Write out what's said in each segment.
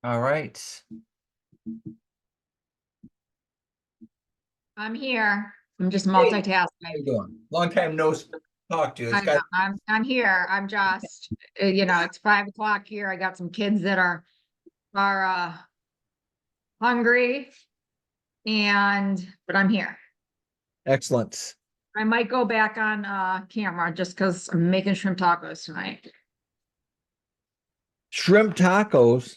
All right. I'm here. I'm just Hey, multitasking. how you doing? Long time no talk to. It's I know. got I'm here. I'm just, it's 5 o'clock here. I got some kids that are hungry but I'm here. excellent. I might go back on camera just because I'm making shrimp tacos tonight. Shrimp tacos.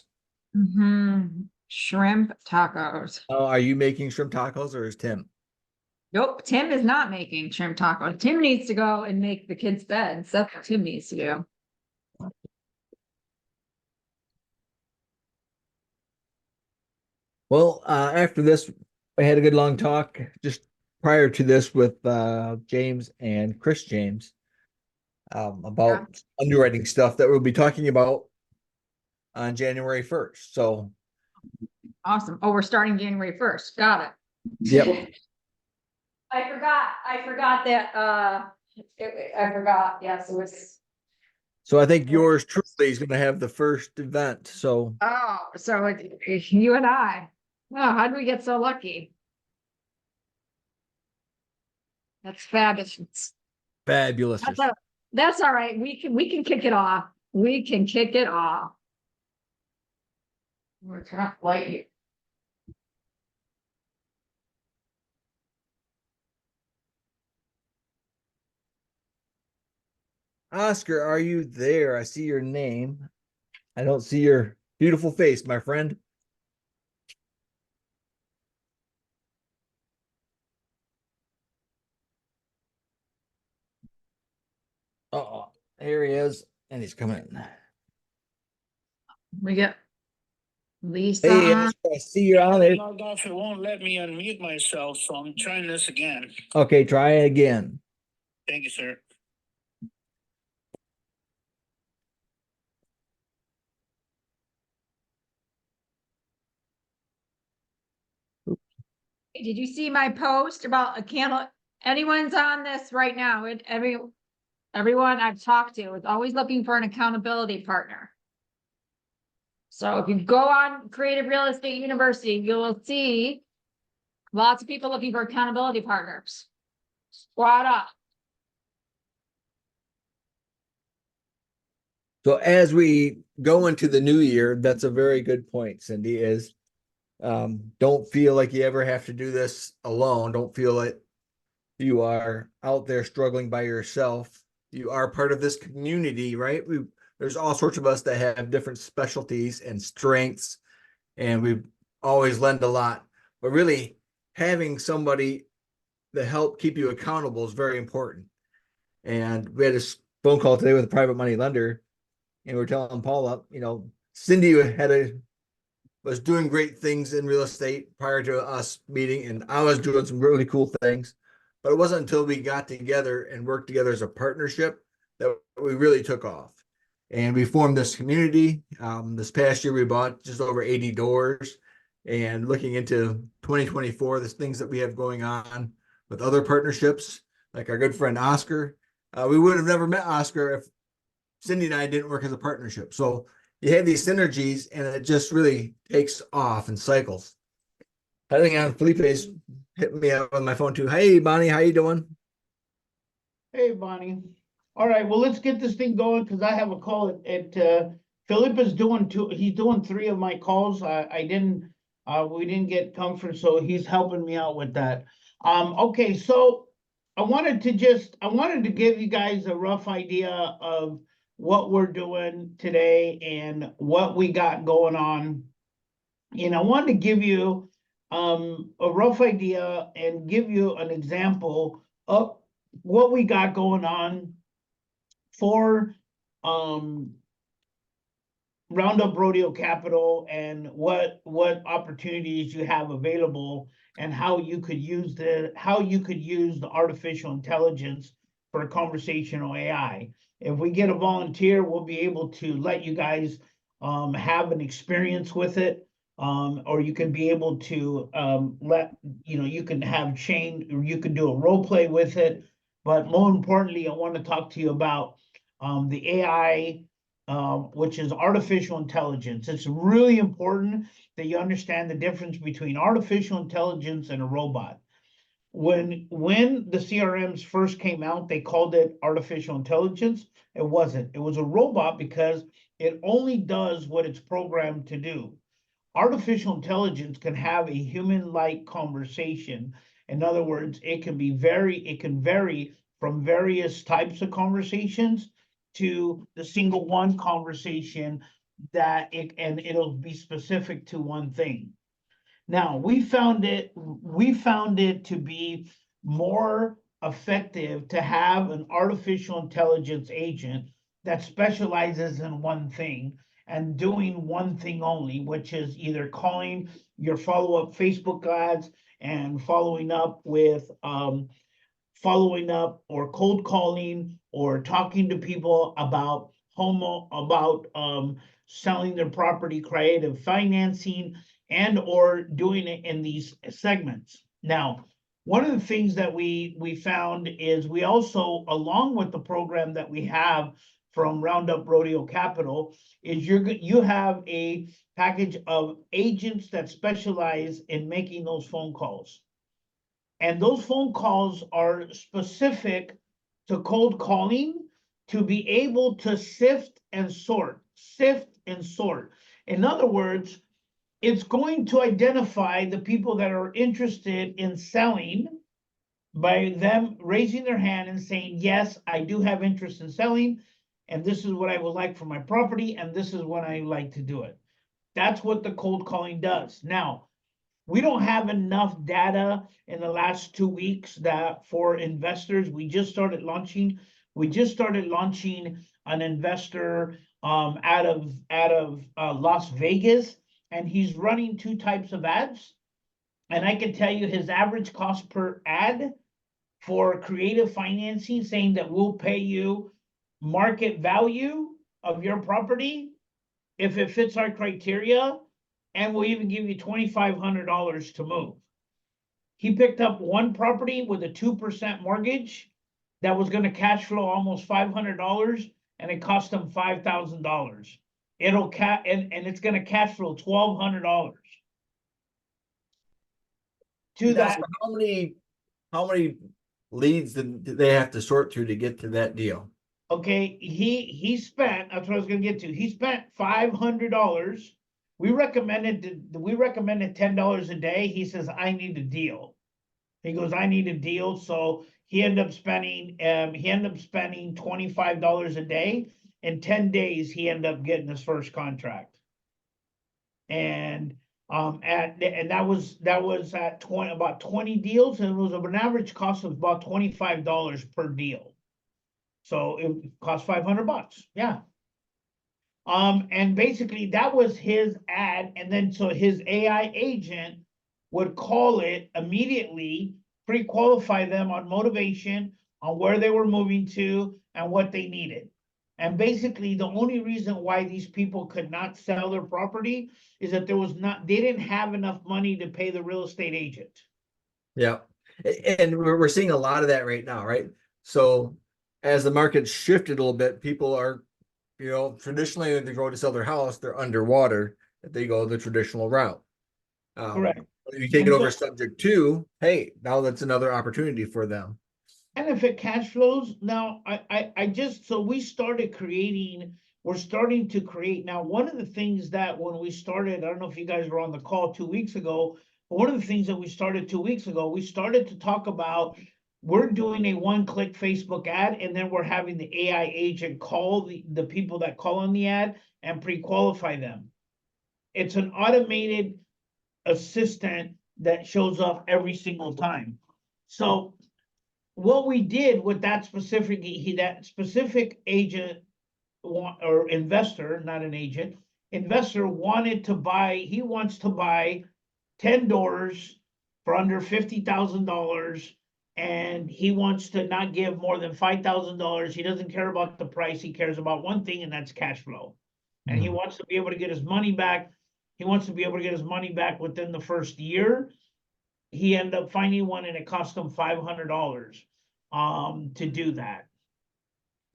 Shrimp tacos. Are you making shrimp tacos or is Tim? Nope, Tim is not making shrimp tacos. Tim needs to go and make the kids' beds. That's what Tim needs to do. Well, after this, I had a good long talk just prior to this with James and Chris James about underwriting stuff that we'll be talking about on January 1st. So, Awesome. Oh, we're starting January 1st. Got it. yep. I forgot that, I forgot, yes, it was. So I think yours truly is going to have the first event. So, Oh, so you and I, oh, how did we get so lucky? That's fabulous. fabulous. That's all right, we can kick it off, we can kick it off. We're not like. Oscar, are you there? I see your name. I don't see your beautiful face, my friend. Oh, here he is, and he's coming in. We get Lisa Hey, on. Oscar, I see you on there. Logged off, it won't let me unmute myself, so I'm trying this again. Okay, try it again. Thank you, sir. Did you see my post about a candle? Anyone's on this right now, everyone I've talked to is always looking for an accountability partner. So if you go on Creative Real Estate University, you will see lots of people looking for accountability partners. Squad up. So as we go into the new year, that's a very good point, Cindy, is don't feel like you ever have to do this alone. Don't feel like you are out there struggling by yourself. You are part of this community, right? There's all sorts of us that have different specialties and strengths, and we always lend a lot. But really, having somebody to help keep you accountable is very important. And we had a phone call today with a private money lender, and we are telling Paula, Cindy was doing great things in real estate prior to us meeting, and I was doing some really cool things. But it wasn't until we got together and worked together as a partnership that we really took off. And we formed this community. This past year, we bought just over 80 doors. And looking into 2024, there's things that we have going on with other partnerships, like our good friend Oscar. We would have never met Oscar if Cindy and I didn't work as a partnership. So you have these synergies, and it just really takes off and cycles. I think Felipe's hit me up on my phone too. Hey, Bonnie, how you doing? Hey, Bonnie. All right, well, let's get this thing going because I have a call at Philip is doing he's doing 3 of my calls. We didn't get comfort, so he's helping me out with that. Okay, so I wanted to give you guys a rough idea of what we're doing today and what we got going on. And I wanted to give you a rough idea and give you an example of what we got going on for Roundup Rodeo Capital and what opportunities you have available and how you could use the artificial intelligence for conversational AI. If we get a volunteer, we'll be able to let you guys have an experience with it. Or you can be able to you can have chain, or you can do a role play with it. But more importantly, I want to talk to you about the AI, which is artificial intelligence. It's really important that you understand the difference between artificial intelligence and a robot. When the CRMs first came out, they called it artificial intelligence. It wasn't. It was a robot because it only does what it's programmed to do. Artificial intelligence can have a human-like conversation. In other words, it can vary from various types of conversations to the single one conversation and it'll be specific to one thing. Now, we found it to be more effective to have an artificial intelligence agent that specializes in one thing and doing one thing only, which is either calling your follow-up Facebook ads and following up or cold calling or talking to people about selling their property, creative financing, and or doing it in these segments. Now, one of the things that we found is we also, along with the program that we have from Roundup Rodeo Capital, is you have a package of agents that specialize in making those phone calls. And those phone calls are specific to cold calling to be able to sift and sort. In other words, it's going to identify the people that are interested in selling by them raising their hand and saying, yes, I do have interest in selling, and this is what I would like for my property, and this is when I like to do it. That's what the cold calling does. Now, we don't have enough data in the last 2 weeks that for investors. We just started launching an investor out of Las Vegas, and he's running 2 types of ads. And I can tell you his average cost per ad for creative financing, saying that we'll pay you market value of your property if it fits our criteria, and we'll even give you $2,500 to move. He picked up one property with a 2% mortgage that was going to cash flow almost $500, and it cost him $5,000. And it's going to cash flow $1,200. To Now, that, so how many leads did they have to sort through to get to that deal? okay, he spent, that's what I was gonna get to. He spent $500. We recommended $10 a day. He says, I need a deal. He goes, I need a deal. So he ended up spending $25 a day. In 10 days, he ended up getting his first contract. And that was at about 20 deals, and it was an average cost of about $25 per deal. So it cost $500. Yeah. And basically that was his ad. And then so his AI agent would call it immediately, pre-qualify them on motivation, on where they were moving to and what they needed. And basically the only reason why these people could not sell their property is that they didn't have enough money to pay the real estate agent. Yeah. And we're seeing a lot of that right now, right? So as the market shifted a little bit, people are, traditionally when they go to sell their house, they're underwater if they go the traditional route. Correct. If you take it over subject to, hey, now that's another opportunity for them. And if it cash flows, now we're starting to create. Now, one of the things that when we started, I don't know if you guys were on the call 2 weeks ago, but one of the things that we started 2 weeks ago, we started to talk about, we're doing a one-click Facebook ad, and then we're having the AI agent call the people that call on the ad and pre-qualify them. It's an automated assistant that shows up every single time. So what we did with that specific agent or investor, not an agent, investor wants to buy 10 doors for under $50,000, and he wants to not give more than $5,000. He doesn't care about the price. He cares about one thing, and that's cash flow. And he wants to be able to get his money back. He wants to be able to get his money back within the first year. He ended up finding one and it cost him $500 to do that.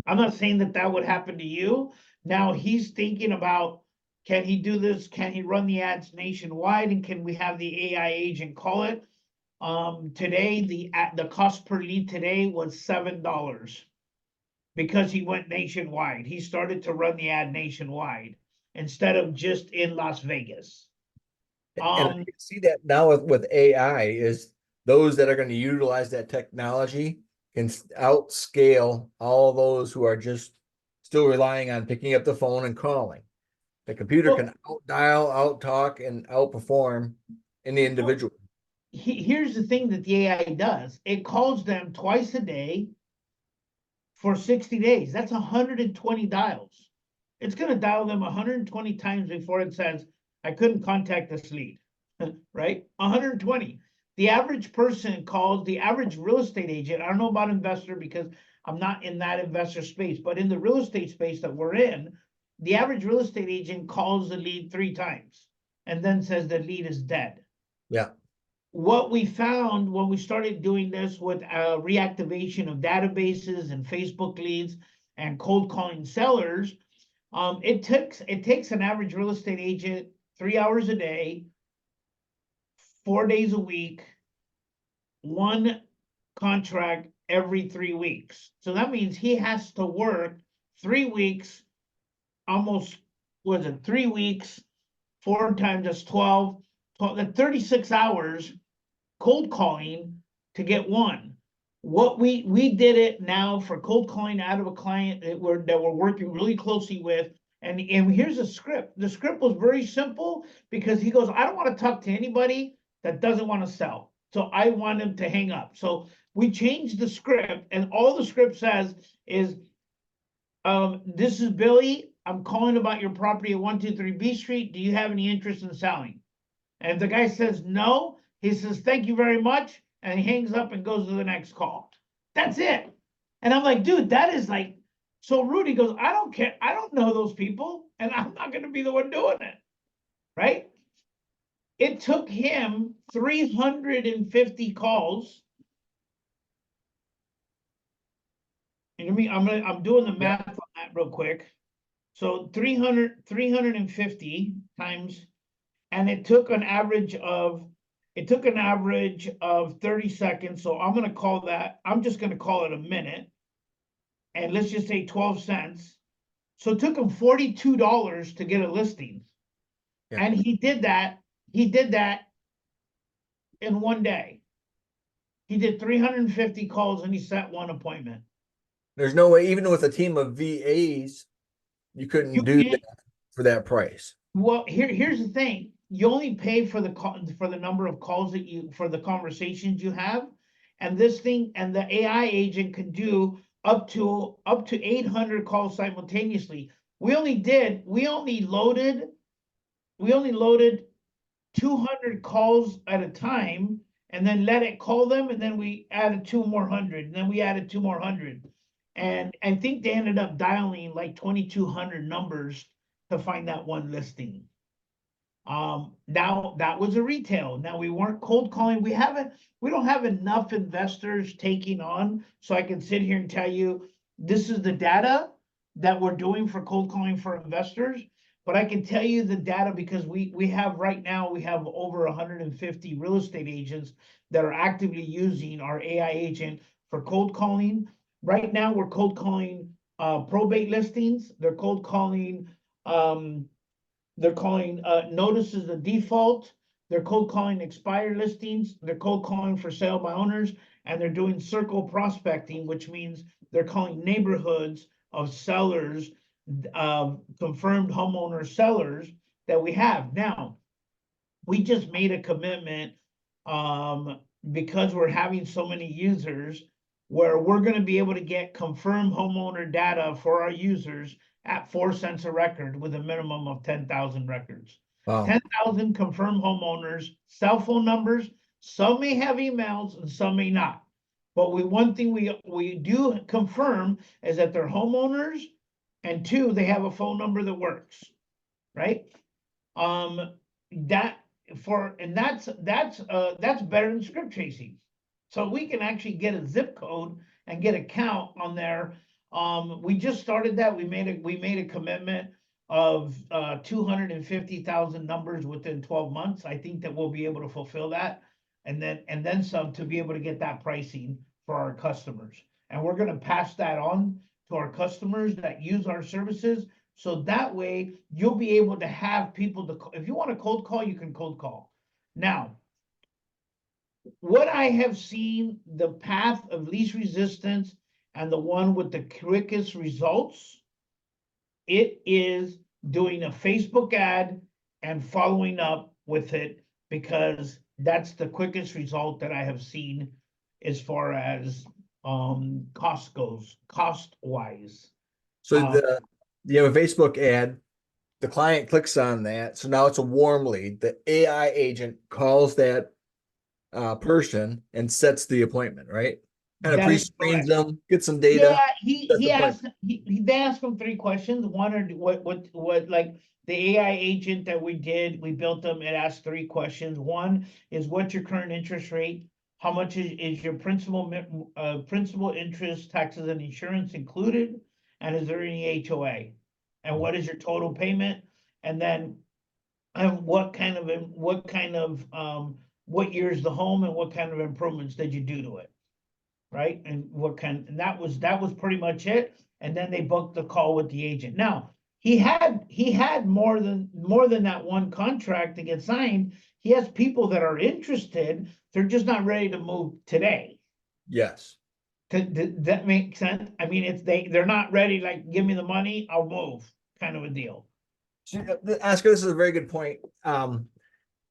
I'm not saying that that would happen to you. Now he's thinking about, can he do this? Can he run the ads nationwide? And can we have the AI agent call it? Today, the cost per lead today was $7 because he went nationwide. He started to run the ad nationwide instead of just in Las Vegas. And I can see that now with AI is those that are going to utilize that technology can outscale all those who are just still relying on picking up the phone and calling. The computer Well- can out dial, out talk, and outperform any individual. Here's the thing that the AI does. It calls them twice a day for 60 days. That's 120 dials. It's going to dial them 120 times before it says, I couldn't contact this lead, right? 120. The average person calls, the average real estate agent, I don't know about investor because I'm not in that investor space, but in the real estate space that we're in, the average real estate agent calls the lead 3 times and then says the lead is dead. Yeah. What we found when we started doing this with reactivation of databases and Facebook leads and cold calling sellers, it takes an average real estate agent 3 hours a day, 4 days a week, 1 contract every 3 weeks. So that means he has to work 3 weeks, almost, was it 3 weeks, 4 times that's 12, 36 hours cold calling to get 1. What we did it now for cold calling out of a client that we're working really closely with. And here's a script. The script was very simple because he goes, I don't want to talk to anybody that doesn't want to sell. So I want him to hang up. So we changed the script, and all the script says is, this is Billy. I'm calling about your property at 123 B Street. Do you have any interest in selling? And if the guy says no, he says, thank you very much. And he hangs up and goes to the next call. That's it. And I'm like, dude, that is like, so Rudy goes, I don't care. I don't know those people. And I'm not going to be the one doing it. Right? It took him 350 calls. You know what I mean? I'm doing the math on that real quick. So 350 times, and it took an average of 30 seconds. So I'm going to call that, I'm just going to call it a minute. And let's just say 12 cents. So it took him $42 to get a listing. Yeah. And he did that in 1 day. He did 350 calls and he set 1 appointment. There's no way, even with a team of VAs, you couldn't You do can't- that for that price. Well, here's the thing. You only pay for the call, for the number of calls that for the conversations you have. And this thing, and the AI agent can do up to 800 calls simultaneously. We only loaded 200 calls at a time and then let it call them. And then we added 2 more 100, and then we added 2 more 100. And I think they ended up dialing like 2,200 numbers to find that 1 listing. Now that was a retail. Now we weren't cold calling. We don't have enough investors taking on, so I can sit here and tell you, this is the data that we're doing for cold calling for investors. But I can tell you the data because we have right now, we have over 150 real estate agents that are actively using our AI agent for cold calling. Right now, we're cold calling probate listings. They're cold calling notices of default. They're cold calling expired listings. They're cold calling for sale by owners, and they're doing circle prospecting, which means they're calling neighborhoods of sellers, confirmed homeowner sellers that we have. Now, we just made a commitment because we're having so many users where we're going to be able to get confirmed homeowner data for our users at 4 cents a record with a minimum of 10,000 records. Wow. 10,000 confirmed homeowners, cell phone numbers. Some may have emails and some may not. But one thing we do confirm is that they're homeowners, and 2, they have a phone number that works, right? that's better than script tracing. So we can actually get a zip code and get a count on there. We just started that. We made a commitment of 250,000 numbers within 12 months. I think that we'll be able to fulfill that. And then some to be able to get that pricing for our customers. And we're gonna pass that on to our customers that use our services. So that way you'll be able to have people to, if you want to cold call, you can cold call. Now, what I have seen, the path of least resistance and the one with the quickest results, it is doing a Facebook ad and following up with it, because that's the quickest result that I have seen as far as cost goes, cost wise. So you have a Facebook ad, the client clicks on that, so now it's a warm lead. The AI agent calls that person and sets the appointment, right? Kind of That is pre-screens correct. them, get some Yeah, data. That's he the point. asked, they asked him 3 questions. One, or what, like the AI agent that we did, we built them, it asked 3 questions. One is, what's your current interest rate? How much is your principal, interest, taxes and insurance included? And is there any HOA? And what is your total payment? And then, what year is the home and what kind of improvements did you do to it? Right? And and that was pretty much it. And then they booked the call with the agent. Now, he had more than that one contract to get signed. He has people that are interested, they're just not ready to move today. Yes. Does that make sense? I mean, they're not ready, like, give me the money, I'll move, kind of a deal. So, Oscar, this is a very good point.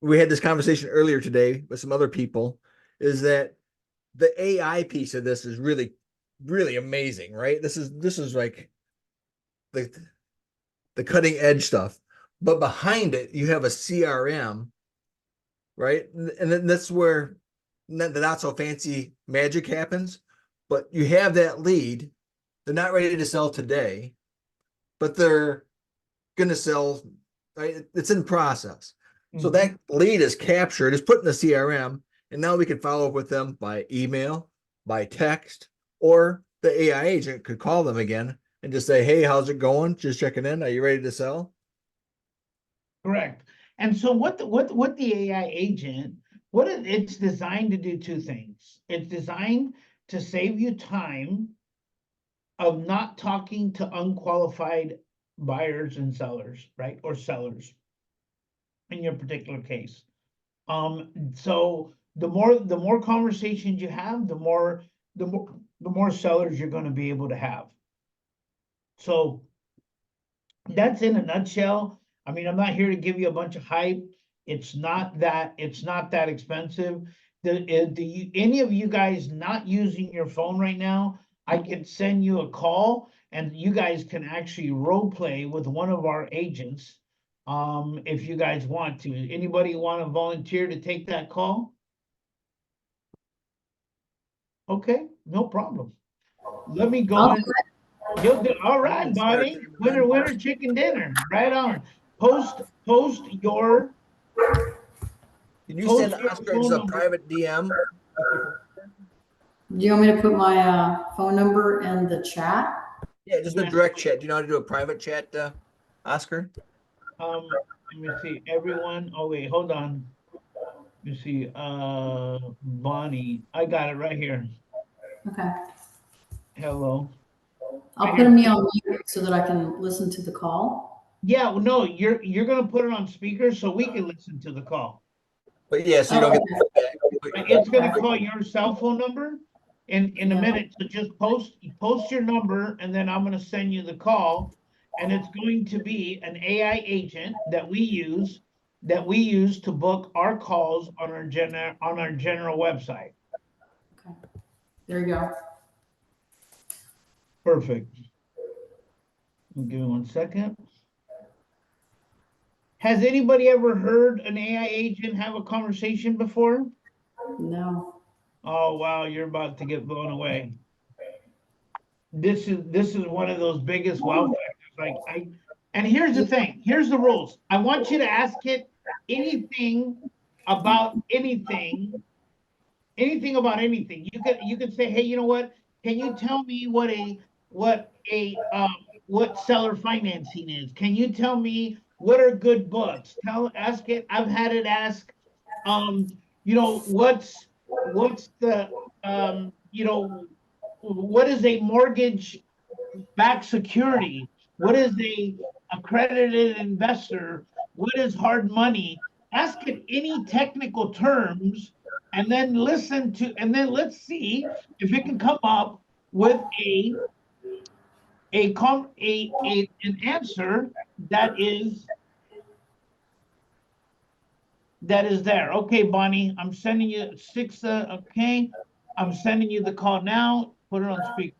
We had this conversation earlier today with some other people, is that the AI piece of this is really, really amazing, right? This is like the cutting edge stuff. But behind it, you have a CRM, right? And then that's where the not so fancy magic happens. But you have that lead. They're not ready to sell today, but they're going to sell, right? It's in process. So that lead is captured, is put in the CRM, and now we can follow up with them by email, by text, or the AI agent could call them again and just say, hey, how's it going? Just checking in. Are you ready to sell? Correct. And so what the AI agent, it's designed to do 2 things. It's designed to save you time of not talking to unqualified buyers and sellers, right? Or sellers in your particular case. So the more conversations you have, the more sellers you're going to be able to have. So that's in a nutshell. I mean, I'm not here to give you a bunch of hype. It's not that expensive. Any of you guys not using your phone right now, I can send you a call and you guys can actually role play with one of our agents. If you guys want to. Anybody want to volunteer to take that call? Okay, no problem. Let me go in. You'll do all right, Bonnie. Winner, chicken dinner. Right on. Post your. Can you send Oscar just a private DM? Do you want me to put my phone number in the chat? Yeah, just a direct chat. Do you know how to do a private chat, Oscar? Let me see. Everyone. Oh wait, hold on. Let me see. Bonnie. I got it right here. Okay. Hello. I'll put me on mute so that I can listen to the call. Yeah, well, no, you're gonna put it on speaker so we can listen to the call. But yeah, so you don't get the feedback. It's gonna call your cell phone number in a minute. So just post your number and then I'm gonna send you the call. And it's going to be an AI agent that we use to book our calls on our general website. Okay. There you go. Perfect. Give me 1 second. Has anybody ever heard an AI agent have a conversation before? No. Oh, wow, you're about to get blown away. This is one of those biggest wow factors. And here's the thing, here's the rules. I want you to ask it anything about anything about anything. You could say, hey, you know what? Can you tell me what seller financing is? Can you tell me what are good books? Ask it. I've had it ask, what's the what is a mortgage backed security? What is a accredited investor? What is hard money? Ask it any technical terms and then let's see if it can come up with an answer that is there. Okay, Bonnie, I'm sending you okay. I'm sending you the call now. Put it on speaker.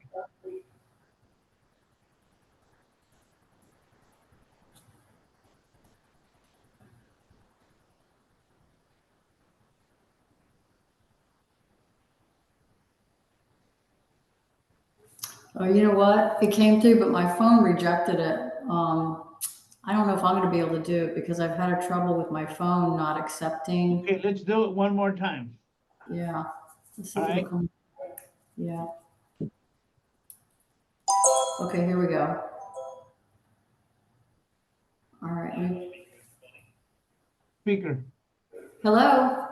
Oh, you know what? It came through, but my phone rejected it. I don't know if I'm going to be able to do it because I've had a trouble with my phone not accepting. Okay, let's do it one more time. Yeah. Let's see All if it'll right. come. Yeah. Okay, here we go. All right. Speaker. Hello.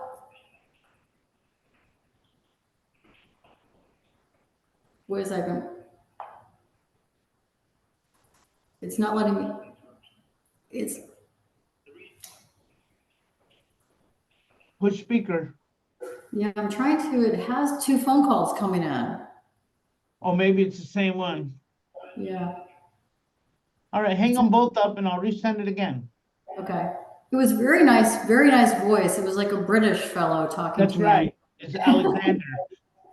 Where's that going? It's not letting me. It's Push speaker. yeah. I'm trying to. It has 2 phone calls coming in. Oh, maybe it's the same one. Yeah. All right, hang them both up and I'll resend it again. Okay. It was very nice voice. It was like a British fellow talking That's to me. right. It's Alexander.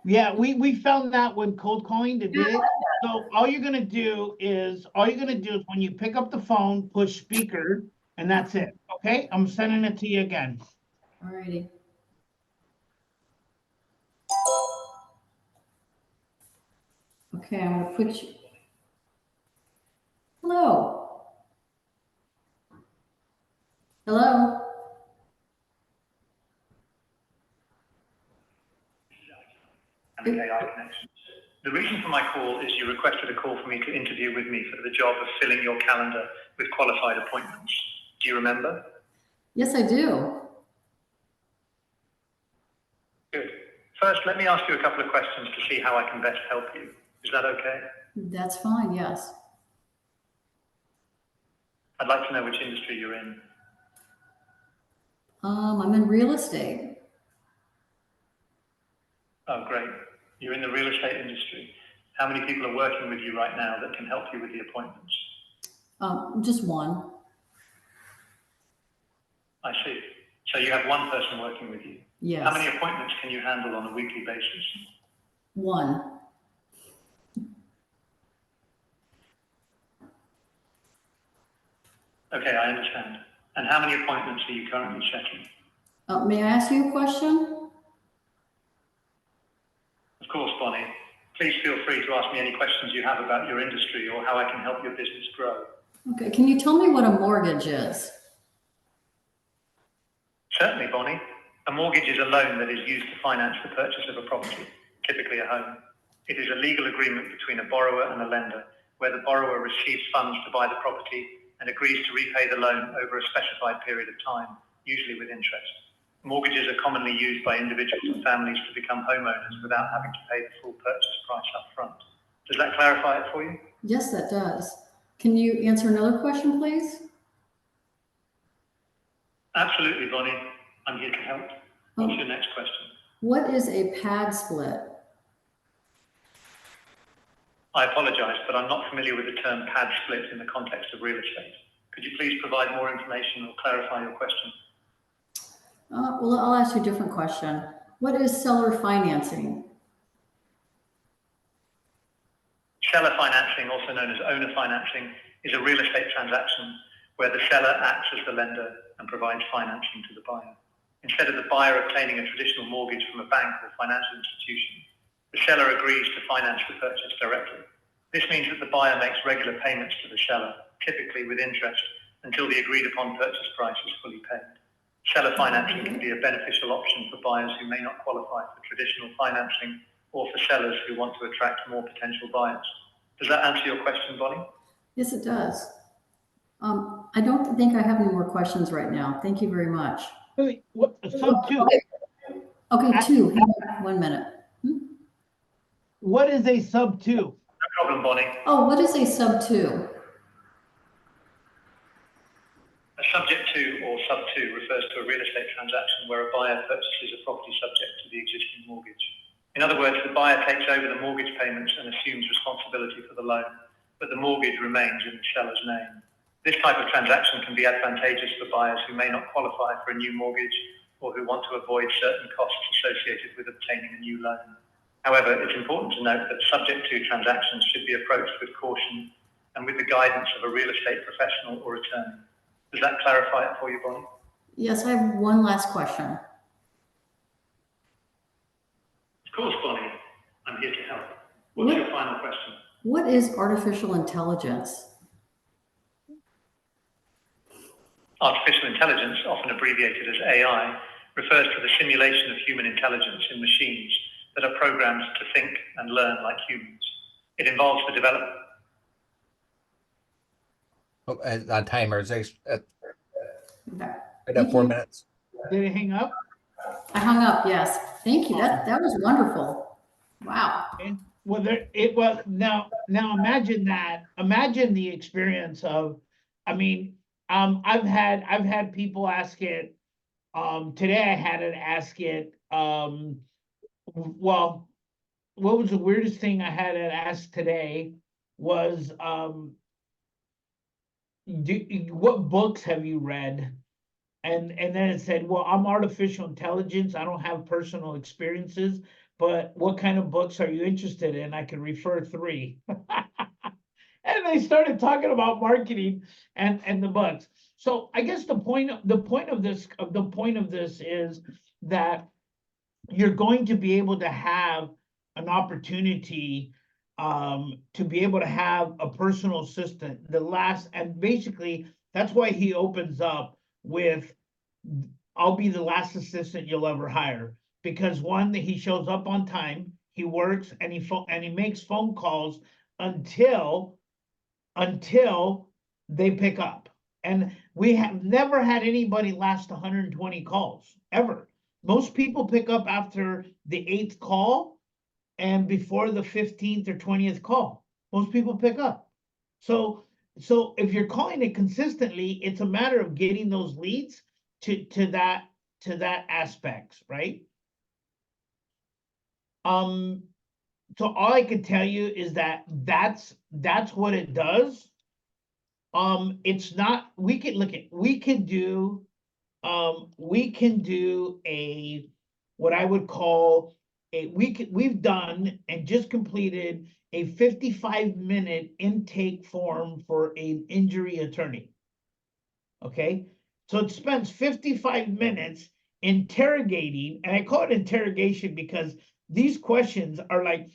Yeah, we found that when cold calling to did it. So all you're gonna do is when you pick up the phone, push speaker, and that's it. Okay, I'm sending it to you again. All righty. Okay, I'm gonna put you. Hello. Hello. And AI connections. The reason for my call is you requested a call for me to interview with me for the job of filling your calendar with qualified appointments. Do you remember? Yes, I do. Good. First, let me ask you a couple of questions to see how I can best help you. Is that okay? That's fine. Yes. I'd like to know which industry you're in. I'm in real estate. Oh, great. You're in the real estate industry. How many people are working with you right now that can help you with the appointments? Just one. I see. So you have one person working with you. Yes. How many appointments can you handle on a weekly basis? One. Okay, I understand. And how many appointments are you currently setting? May I ask you a question? Of course, Bonnie. Please feel free to ask me any questions you have about your industry or how I can help your business grow. Okay. Can you tell me what a mortgage is? Certainly, Bonnie. A mortgage is a loan that is used to finance the purchase of a property, typically a home. It is a legal agreement between a borrower and a lender, where the borrower receives funds to buy the property and agrees to repay the loan over a specified period of time, usually with interest. Mortgages are commonly used by individuals and families to become homeowners without having to pay the full purchase price up front. Does that clarify it for you? Yes, that does. Can you answer another question, please? Absolutely, Bonnie. I'm here to help. What's your next question? What is a pad split? I apologize, but I'm not familiar with the term pad split in the context of real estate. Could you please provide more information or clarify your question? Well, I'll ask you a different question. What is seller financing? Seller financing, also known as owner financing, is a real estate transaction where the seller acts as the lender and provides financing to the buyer. Instead of the buyer obtaining a traditional mortgage from a bank or financial institution, the seller agrees to finance the purchase directly. This means that the buyer makes regular payments to the seller, typically with interest, until the agreed upon purchase price is fully paid. Seller financing can be a beneficial option for buyers who may not qualify for traditional financing or for sellers who want to attract more potential buyers. Does that answer your question, Bonnie? Yes, it does. I don't think I have any more questions right now. Thank you very much. Hey, what, sub two, Okay, two, hang on 1 minute. what is a sub two? No problem, Bonnie. Oh, what is a sub two? A subject to or sub two refers to a real estate transaction where a buyer purchases a property subject to the existing mortgage. In other words, the buyer takes over the mortgage payments and assumes responsibility for the loan, but the mortgage remains in the seller's name. This type of transaction can be advantageous for buyers who may not qualify for a new mortgage or who want to avoid certain costs associated with obtaining a new loan. However, it's important to note that subject to transactions should be approached with caution and with the guidance of a real estate professional or attorney. Does that clarify it for you, Bonnie? Yes, I have one last question. Of course, Bonnie. I'm here to help. What's your final question? What is artificial intelligence? Artificial intelligence, often abbreviated as AI, refers to the simulation of human intelligence in machines that are programmed to think and learn like humans. It involves the development. On timers, Okay. at Thank 4 you. minutes. Did it hang up? I hung up, yes. Thank you. That was wonderful. Wow. Okay. Well, it was, now imagine that, imagine the experience of, I mean, I've had people ask it, today I had it ask it, well, what was the weirdest thing I had it ask today was, what books have you read? And then it said, well, I'm artificial intelligence. I don't have personal experiences, but what kind of books are you interested in? I can refer 3. And they started talking about marketing and the books. So I guess the point of this is that you're going to be able to have an opportunity to be able to have a personal assistant. And basically that's why he opens up with, I'll be the last assistant you'll ever hire, because one, he shows up on time, he works, and he makes phone calls until they pick up. And we have never had anybody last 120 calls ever. Most people pick up after the 8th call and before the 15th or 20th call. Most people pick up. So if you're calling it consistently, it's a matter of getting those leads to that aspect, right? So all I can tell you is that's what it does. It's not, we can do a, what I would call we've done and just completed a 55-minute intake form for an injury attorney. Okay, so it spends 55 minutes interrogating, and I call it interrogation because these questions are like,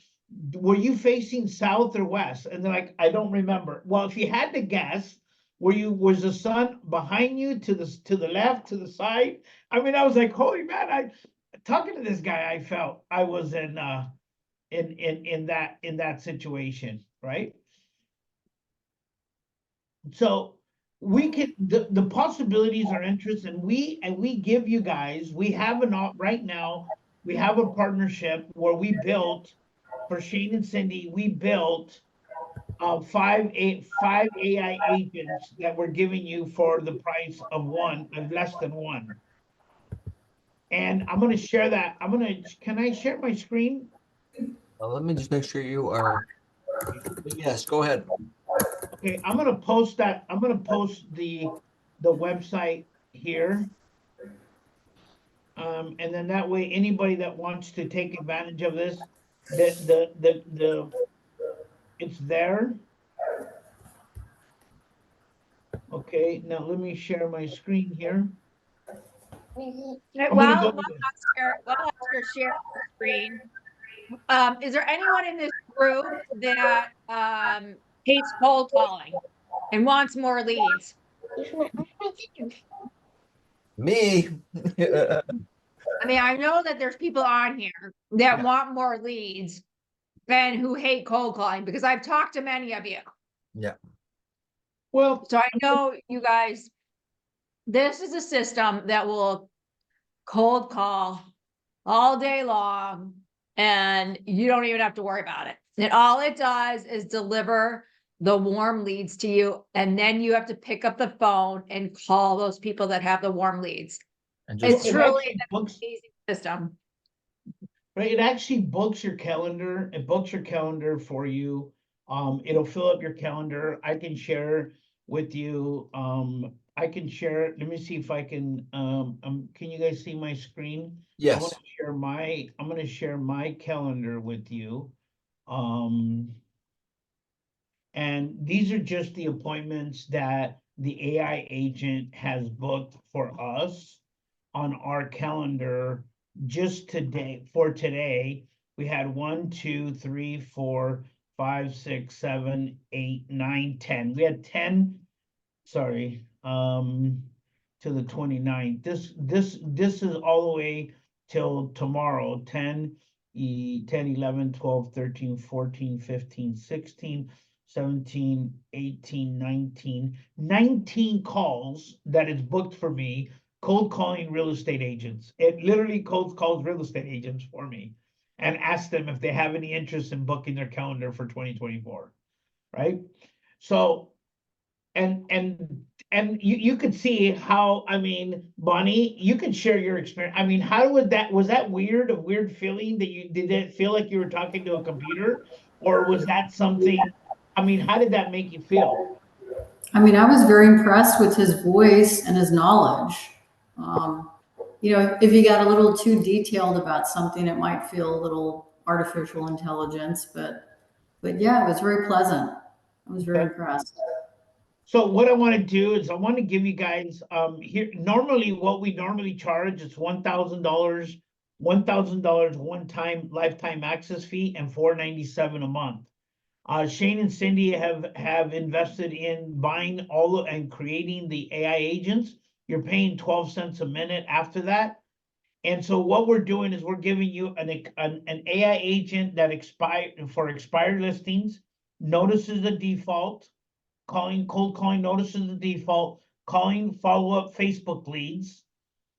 were you facing south or west? And they're like, I don't remember. Well, if you had to guess, was the sun behind you, to the left, to the side? I mean, I was like, holy man, talking to this guy, I felt I was in that situation, right? So we can, the possibilities are interesting. We give you guys, we have right now, we have a partnership where we built, for Shane and Cindy, we built 5 AI agents that we're giving you for the price of less than one. And I'm going to share that. Can I share my screen? Let me just make sure you are. Yes, go ahead. Okay, I'm going to post that. I'm going to post the website here. And then that way, anybody that wants to take advantage of this, it's there. Okay, now let me share my screen here. Well, Oscar share the screen. Is there anyone in this group that hates cold calling and wants more leads? Me. I mean, I know that there's people on here that Yeah. want more leads and who hate cold calling because I've talked to many of you. Yeah. Well, So I know you guys, this is a system that will cold call all day long and you don't even have to worry about it. And all it does is deliver the warm leads to you. And then you have to pick up the phone and call those people that have the warm leads. And It's just it truly actually an books, amazing system. right, it actually books your calendar. It books your calendar for you. It'll fill up your calendar. I can share with you. I can share. Let me see if I can. Can you guys see my screen? I'm yes. gonna share my. I'm gonna share my calendar with you. Um, and these are just the appointments that the AI agent has booked for us on our calendar just today. For today, we had 1, 2, 3, 4, 5, 6, 7, 8, 9, 10. We had 10, sorry, to the 29th. This is all the way till tomorrow, 10, 10, 11, 12, 13, 14, 15, 16, 17, 18, 19, 19 calls that is booked for me, cold calling real estate agents. It literally cold calls real estate agents for me and asks them if they have any interest in booking their calendar for 2024, right? So, and you could see how, I mean, Bonnie, you could share your experience. I mean, how was that weird, a weird feeling that did it feel like you were talking to a computer? Or was that something, I mean, how did that make you feel? I mean, I was very impressed with his voice and his knowledge. Um, if you got a little too detailed about something, it might feel a little artificial intelligence, but yeah, it was very pleasant. I was very Okay. impressed. So what I want to do is I want to give you guys here normally what we normally charge is $1,000, one-time lifetime access fee and $497 a month. Shane and Cindy have invested in buying and creating the AI agents. You're paying 12 cents a minute after that. And so what we're doing is we're giving you an AI agent that expired listings, notices the default, cold calling notices the default, calling follow-up Facebook leads,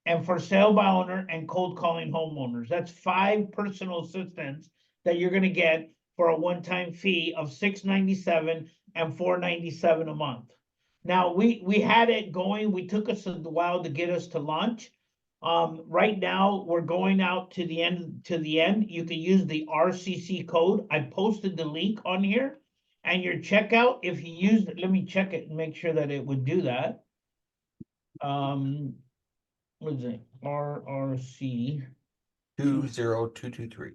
and for sale by owner and cold calling homeowners. That's 5 personal assistants that you're gonna get for a one-time fee of $697 and $497 a month. Now, we had it going, we took us a while to get us to launch. Right now, we're going out to the end. You can use the RCC code. I posted the link on here. And your checkout, if you use, let me check it and make sure that it would do that. What is it? RRC. 20223.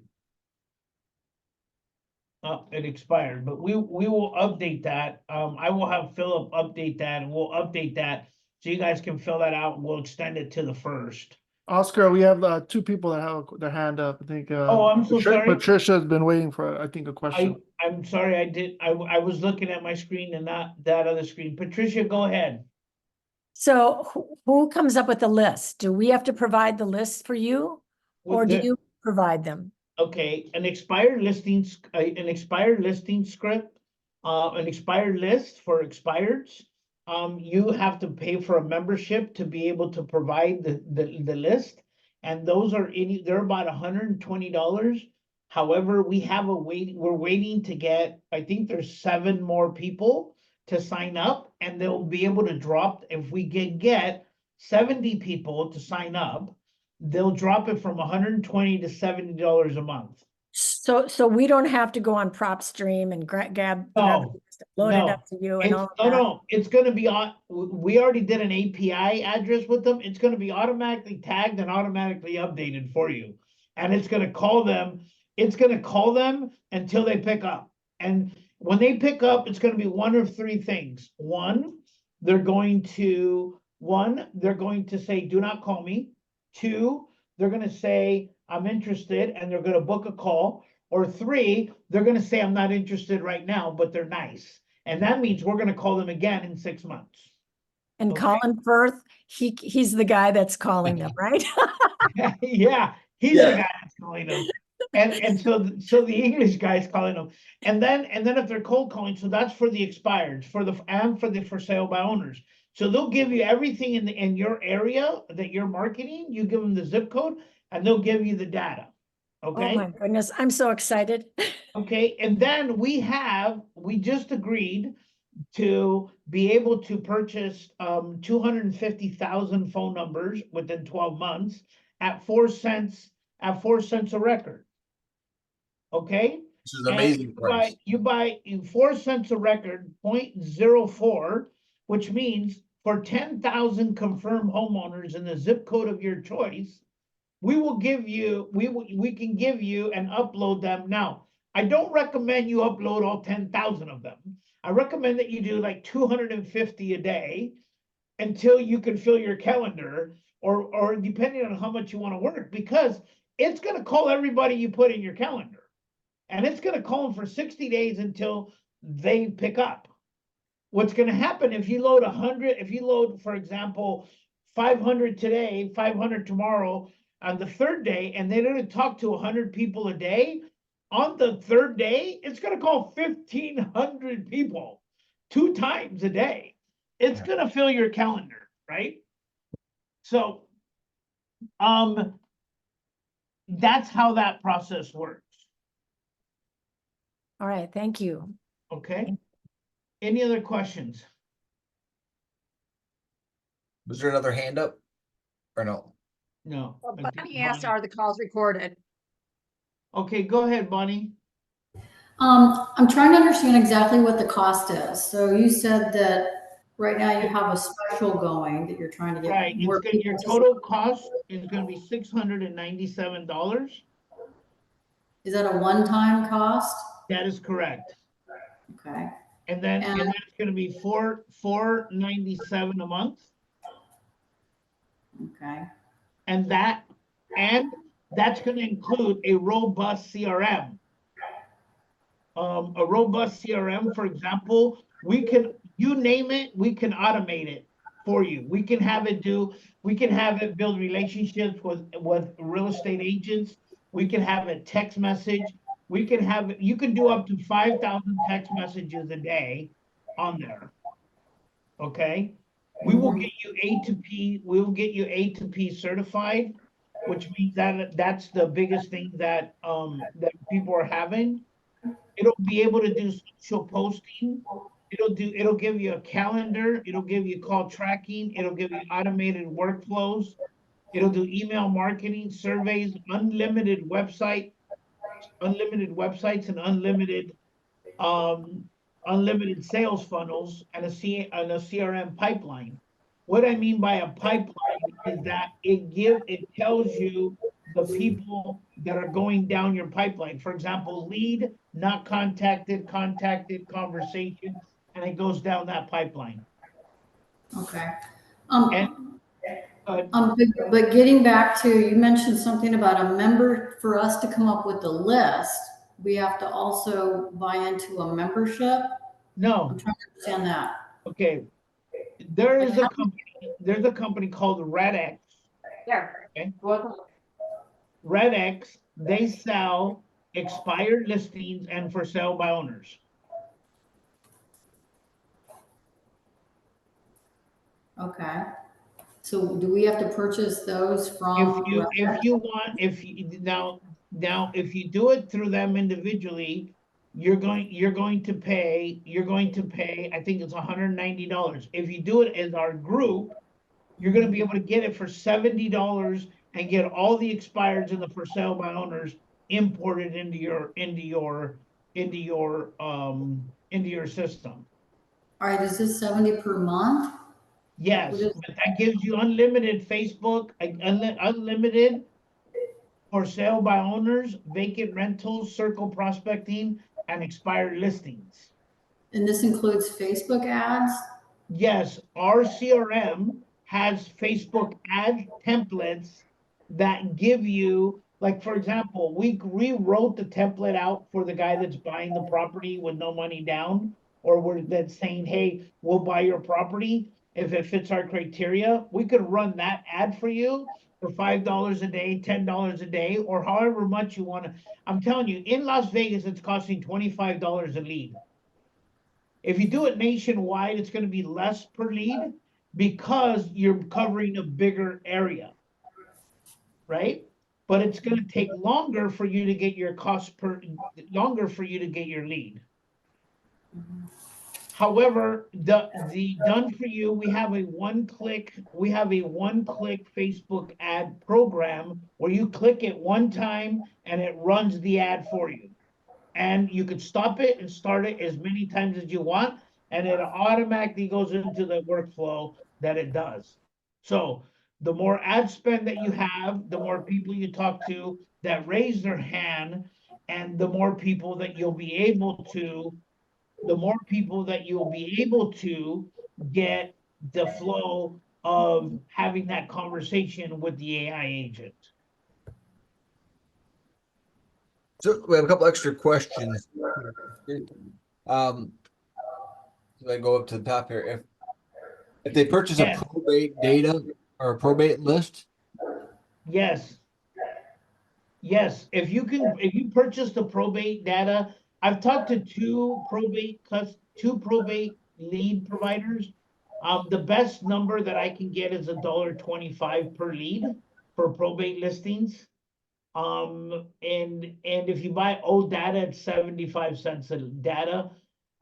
Oh, it expired, but we will update that. I will have Philip update that and we'll update that so you guys can fill that out and we'll extend it to the 1st. Oscar, we have 2 people that have their hand up. I think Oh, I'm so sorry. Patricia's been waiting for, I think, a question. I'm sorry, I was looking at my screen and not that other screen. Patricia, go ahead. So who comes up with the list? Do we have to provide the list for you? Or do you provide them? Okay, an expired listing script, an expired list for expireds. You have to pay for a membership to be able to provide the list. And those are they're about $120. However, we're waiting to get, I think there's 7 more people to sign up and they'll be able to drop, if we can get 70 people to sign up, they'll drop it from $120 to $70 a month. So we don't have to go on PropStream and grab No, load it no. up to you and all No, that. no, it's gonna be on, we already did an API address with them. It's gonna be automatically tagged and automatically updated for you. And it's gonna call them until they pick up. And when they pick up, it's gonna be one of 3 things. They're going to say, do not call me. 2, they're gonna say, I'm interested, and they're gonna book a call. Or 3, they're gonna say, I'm not interested right now, but they're nice. And that means we're gonna call them again in 6 months. And Okay. Colin Firth, he's the guy that's calling them, right? Yeah, he's Yeah. the guy that's calling them. And so the English guy's calling them. And then if they're cold calling, so that's for the expireds, for the for sale by owners. So they'll give you everything in your area that you're marketing. You give them the zip code and they'll give you the data. Oh Okay. my goodness, I'm so excited. Okay. And then we just agreed to be able to purchase 250,000 phone numbers within 12 months at 4 cents a record. Okay? This is And amazing price. you buy 4 cents a record, 0.04, which means for 10,000 confirmed homeowners in the zip code of your choice, we can give you and upload them. Now, I don't recommend you upload all 10,000 of them. I recommend that you do like 250 a day until you can fill your calendar, or depending on how much you want to work, because it's going to call everybody you put in your calendar. And it's going to call them for 60 days until they pick up. What's going to happen if you load 100, if you load, for example, 500 today, 500 tomorrow, on the third day, and they're going to talk to 100 people a day, on the third day, it's going to call 1,500 people 2 times a day. It's going to fill your calendar, right? So, that's how that process works. All right, thank you. Okay. Any other questions? Was there another hand up? Or no? No. Well, I think Bonnie asked, Bonnie- are the calls recorded? Okay, go ahead, Bonnie. I'm trying to understand exactly what the cost is. So you said that right now you have a special going that you're trying to get Right, more it's gonna, people your to. total cost is gonna be $697. Is that a one-time cost? That is correct. Okay. And then And- it's gonna be $497 a month. Okay. And that's gonna include a robust CRM. A robust CRM, for example, you name it, we can automate it for you. We can have it build relationships with real estate agents. We can have a text message. You can do up to 5,000 text messages a day on there. Okay? We will get you we will get you A to P certified, which means that's the biggest thing that people are having. It'll be able to do social posting. It'll give you a calendar. It'll give you call tracking. It'll give you automated workflows. It'll do email marketing, surveys, unlimited websites, and unlimited sales funnels, and a CRM pipeline. What I mean by a pipeline is that it tells you the people that are going down your pipeline. For example, lead, not contacted, contacted, conversation, and it goes down that pipeline. Okay. And But getting back to, you mentioned something about a member, for us to come up with the list, we have to also buy into a membership. no, I'm trying to understand that. okay. There's a company called RedX. Yeah. Okay. Welcome. RedX, they sell expired listings and for sale by owners. Okay. So do we have to purchase those from? If you want, if you do it through them individually, you're going to pay, I think it's $190. If you do it as our group, you're gonna be able to get it for $70 and get all the expireds and the for sale by owners imported into your system. All right, is this 70 per month? Yes, What is- but that gives you unlimited Facebook, unlimited for sale by owners, vacant rentals, circle prospecting, and expired listings. And this includes Facebook ads? Yes, our CRM has Facebook ad templates that give you, like, for example, we rewrote the template out for the guy that's buying the property with no money down, or that's saying, hey, we'll buy your property. if it fits our criteria, we could run that ad for you for $5 a day, $10 a day, or however much you want to. I'm telling you, in Las Vegas, it's costing $25 a lead. If you do it nationwide, it's going to be less per lead because you're covering a bigger area, right? But it's going to take longer for you to get your longer for you to get your lead. However, the done for you, we have a one-click Facebook ad program where you click it one time and it runs the ad for you. And you can stop it and start it as many times as you want, and it automatically goes into the workflow that it does. So the more ad spend that you have, the more people you talk to that raise their hand, and the more people that you'll be able to get the flow of having that conversation with the AI agent. So we have a couple extra questions. So I go up to the top here. If they purchase a Yes. probate data or a probate list, Yes. Yes, if you purchase the probate data, I've talked to two probate lead providers. The best number that I can get is $1.25 per lead for probate listings. And if you buy old data, it's 75 cents a data.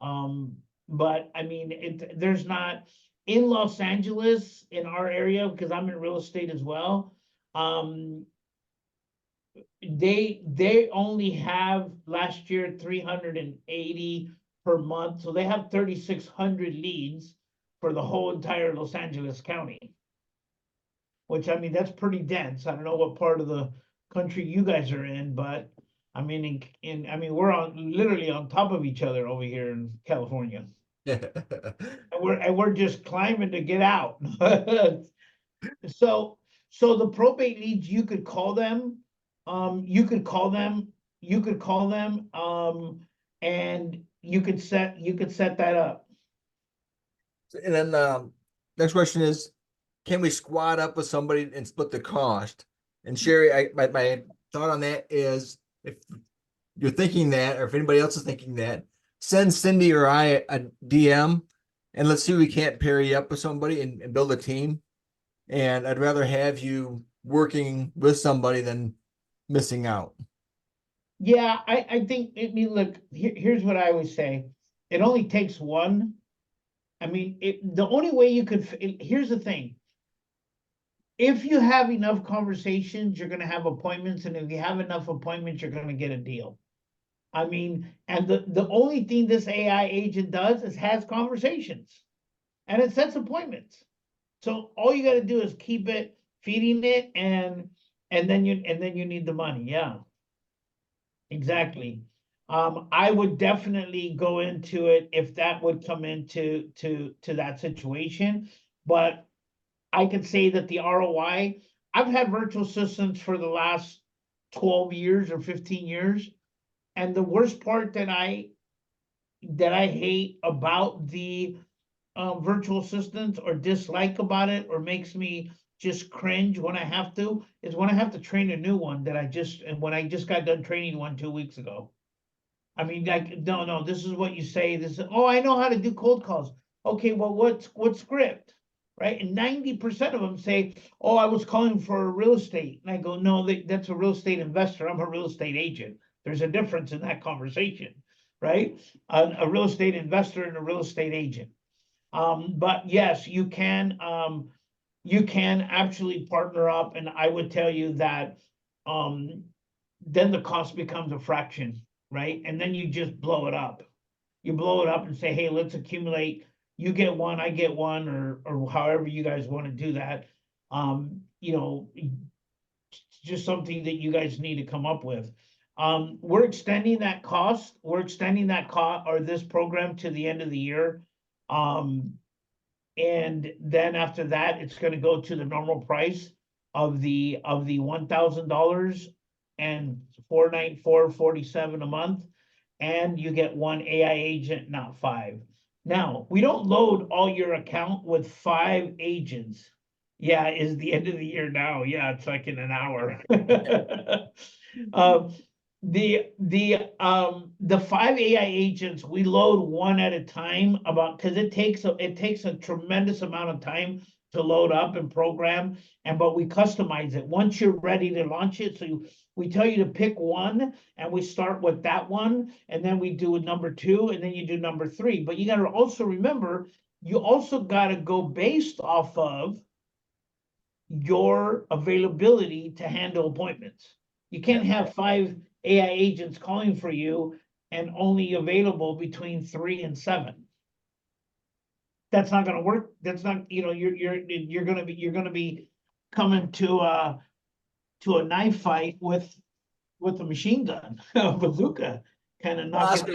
But I mean, there's not in Los Angeles, in our area, because I'm in real estate as well. They only have last year 380 per month, so they have 3,600 leads for the whole entire Los Angeles County. Which, I mean, that's pretty dense. I don't know what part of the country you guys are in, but I mean, I mean, we're literally on top of each other over here in California, and we're just climbing to get out. So the probate leads, you could call them, you could call them, and you could set that up. and then next question is, can we squad up with somebody and split the cost? And Sherry, my thought on that is, if you're thinking that, or if anybody else is thinking that, send Cindy or I a DM, and let's see if we can't pair you up with somebody and build a team. And I'd rather have you working with somebody than missing out. Yeah, I think, I mean, look, here's what I always say. It only takes one. I mean, the only way you could, here's the thing. If you have enough conversations, you're gonna have appointments, and if you have enough appointments, you're gonna get a deal. I mean, and the only thing this AI agent does is has conversations, and it sets appointments. So all you gotta do is keep it, feeding it, and then you need the money, yeah. Exactly. I would definitely go into it if that would come into that situation, but I could say that the ROI, I've had virtual assistants for the last 12 years or 15 years. And the worst part that I hate about the virtual assistants, or dislike about it, or makes me just cringe when I have to, is when I have to train a new one when I just got done training one 2 weeks ago. I mean, like, no, this is what you say. Oh, I know how to do cold calls. Okay, well, what script? Right? And 90% of them say, oh, I was calling for a real estate. And I go, no, that's a real estate investor. I'm a real estate agent. There's a difference in that conversation, right? A real estate investor and a real estate agent. But yes, you can actually partner up, and I would tell you that then the cost becomes a fraction, right? And then you just blow it up. You blow it up and say, hey, let's accumulate. You get one, I get one, or however you guys want to do that. You know, just something that you guys need to come up with. We're extending that cost. Or this program to the end of the year. And then after that, it's going to go to the normal price of the $1,000 and $494.47 a month, and you get one AI agent, not 5. Now, we don't load all your account with 5 agents. Yeah, is the end of the year now. Yeah, it's like in an hour. Um, the 5 AI agents, we load one at a time about, because it takes a tremendous amount of time to load up and program, but we customize it once you're ready to launch it. So we tell you to pick one, and we start with that one, and then we do number 2, and then you do number 3. But you got to also remember, you also got to go based off of your availability to handle appointments. You can't have 5 AI agents calling for you and only available between 3 and 7. That's not gonna work. That's not, you're gonna be coming to a knife fight with a machine gun, a bazooka, kind of knocking. Oscar,